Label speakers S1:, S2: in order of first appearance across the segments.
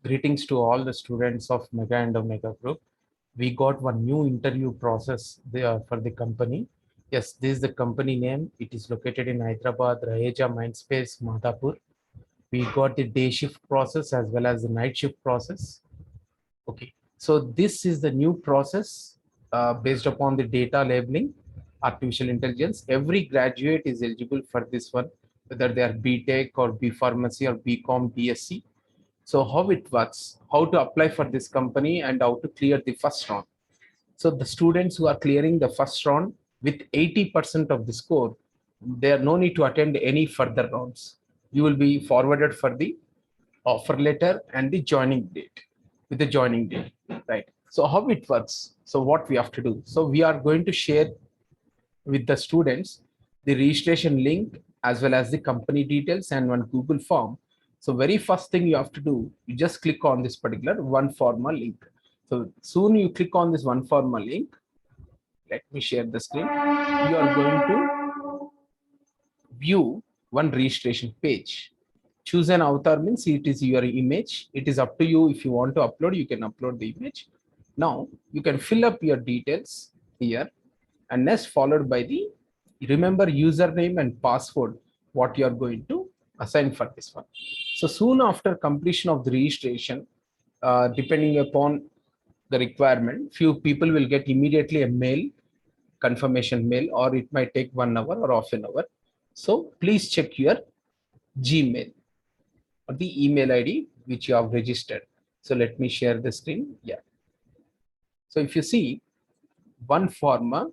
S1: Greetings to all the students of Mega and Omega Group. We got one new interview process there for the company. Yes, this is the company name. It is located in Hyderabad, Raheja Mindspace, Madhapur. We got the day shift process as well as the night shift process. Okay, so this is the new process based upon the data labeling, artificial intelligence. Every graduate is eligible for this one, whether they are BTech or B Pharmacy or BCom, BSc. So how it works, how to apply for this company and how to clear the first round. So the students who are clearing the first round with 80% of the score, there are no need to attend any further rounds. You will be forwarded for the offer letter and the joining date with the joining date, right? So how it works, so what we have to do, so we are going to share with the students the registration link as well as the company details and one Google form. So very first thing you have to do, you just click on this particular one formal link. So soon you click on this one formal link. Let me share the screen. You are going to view one registration page. Choose an avatar means it is your image. It is up to you. If you want to upload, you can upload the image. Now you can fill up your details here, and next followed by the remember username and password what you are going to assign for this one. So soon after completion of the registration, depending upon the requirement, few people will get immediately a mail, confirmation mail, or it might take 1 hour or half an hour. So please check your Gmail or the email ID which you have registered. So let me share the screen. Yeah. So if you see one forma,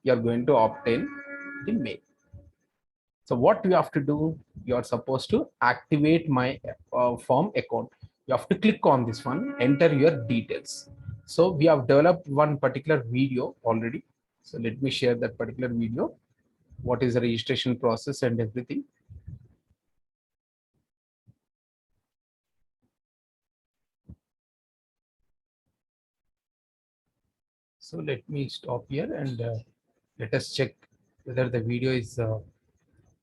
S1: you are going to obtain the mail. So what you have to do, you are supposed to activate my form account. You have to click on this one, enter your details. So we have developed one particular video already. So let me share that particular video. What is the registration process and everything. So let me stop here and let us check whether the video is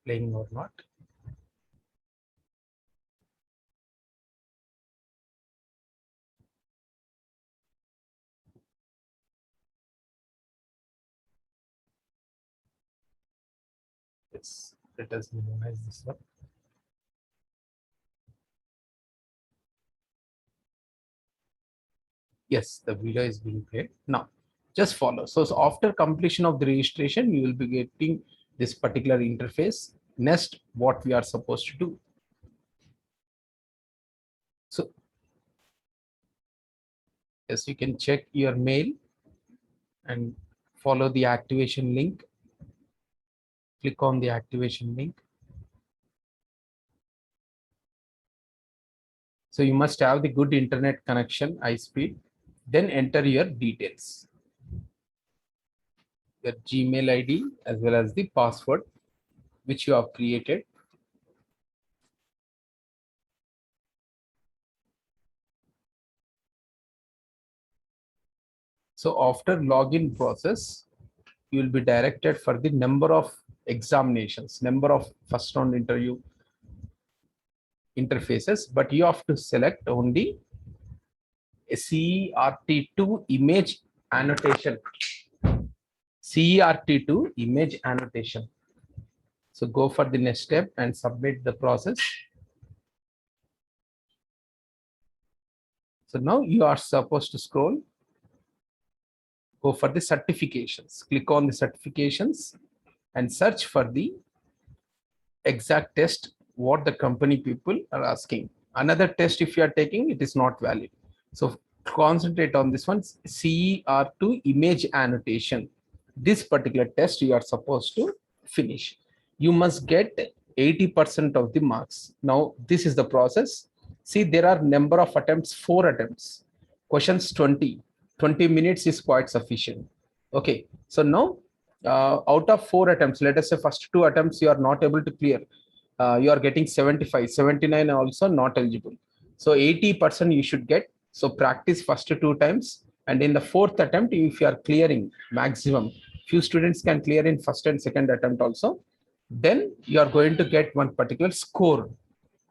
S1: playing or not. Yes, let us minimize this one. Yes, the video is being played now. Just follow. So after completion of the registration, you will be getting this particular interface. Next, what we are supposed to do. So yes, you can check your mail and follow the activation link. Click on the activation link. So you must have the good internet connection, high speed. Then enter your details, your Gmail ID as well as the password which you have created. So after login process, you will be directed for the number of examinations, number of first round interview interfaces, but you have to select only CERT2 image annotation. CERT2 image annotation. So go for the next step and submit the process. So now you are supposed to scroll, go for the certifications, click on the certifications and search for the exact test what the company people are asking. Another test if you are taking, it is not valid. So concentrate on this one, CER2 image annotation. This particular test you are supposed to finish. You must get 80% of the marks. Now this is the process. See, there are number of attempts, 4 attempts. Questions 20. 20 minutes is quite sufficient. Okay, so now out of 4 attempts, let us say first 2 attempts you are not able to clear. You are getting 75, 79 also not eligible. So 80% you should get. So practice first 2 times, and in the 4th attempt, if you are clearing maximum, few students can clear in first and second attempt also, then you are going to get one particular score.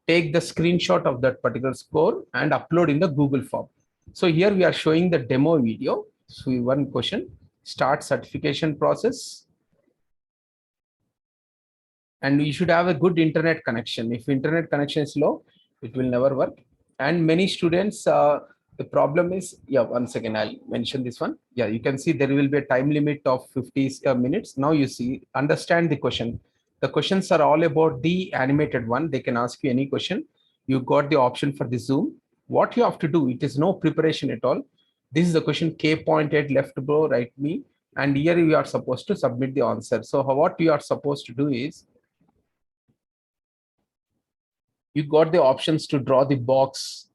S1: take the screenshot of that particular score and upload in the Google form. So here we are showing the demo video. So one question, start certification process. And you should have a good internet connection. If internet connection is low, it will never work. And many students, the problem is, yeah, once again, I'll mention this one. Yeah, you can see there will be a time limit of 50 minutes. Now you see, understand the question. The questions are all about the animated one. They can ask you any question. You got the option for the Zoom. What you have to do, it is no preparation at all. This is the question, K pointed left below, right me. And here you are supposed to submit the answer. So what you are supposed to do is, you got the options to draw the box,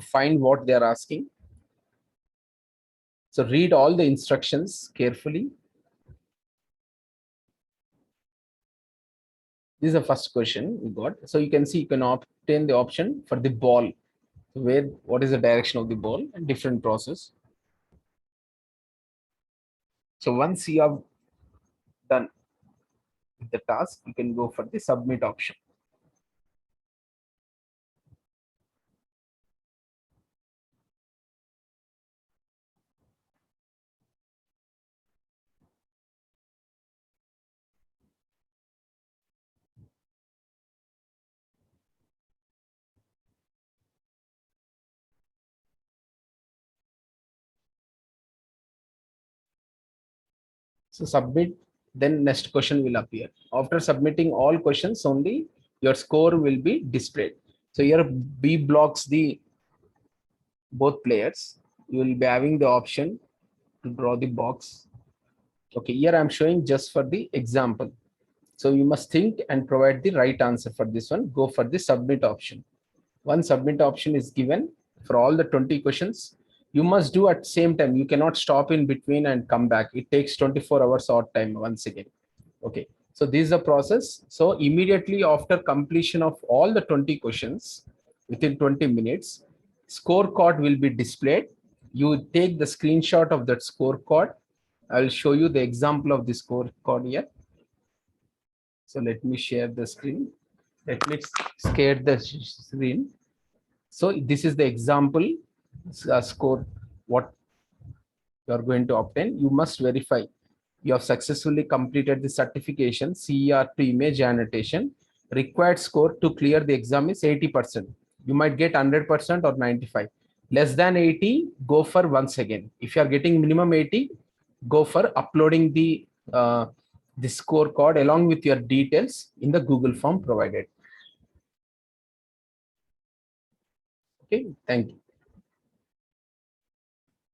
S1: find what they are asking. So read all the instructions carefully. This is the first question we got. So you can see you can obtain the option for the ball. Where, what is the direction of the ball, and different process. So once you have done the task, you can go for the submit option. So submit, then next question will appear. After submitting all questions, only your score will be displayed. So here B blocks the both players. You will be having the option to draw the box. Okay, here I'm showing just for the example. So you must think and provide the right answer for this one. Go for the submit option. Once submit option is given for all the 20 questions, you must do at same time. You cannot stop in between and come back. It takes 24 hours odd time once again. Okay, so this is the process. So immediately after completion of all the 20 questions, within 20 minutes, scorecard will be displayed. You take the screenshot of that scorecard. I'll show you the example of the scorecard here. So let me share the screen. Let me share the screen. So this is the example score, what you are going to obtain. You must verify you have successfully completed the certification CER to image annotation. Required score to clear the exam is 80%. You might get 100% or 95. Less than 80, go for once again. If you are getting minimum 80, go for uploading the scorecard along with your details in the Google form provided. Okay, thank you.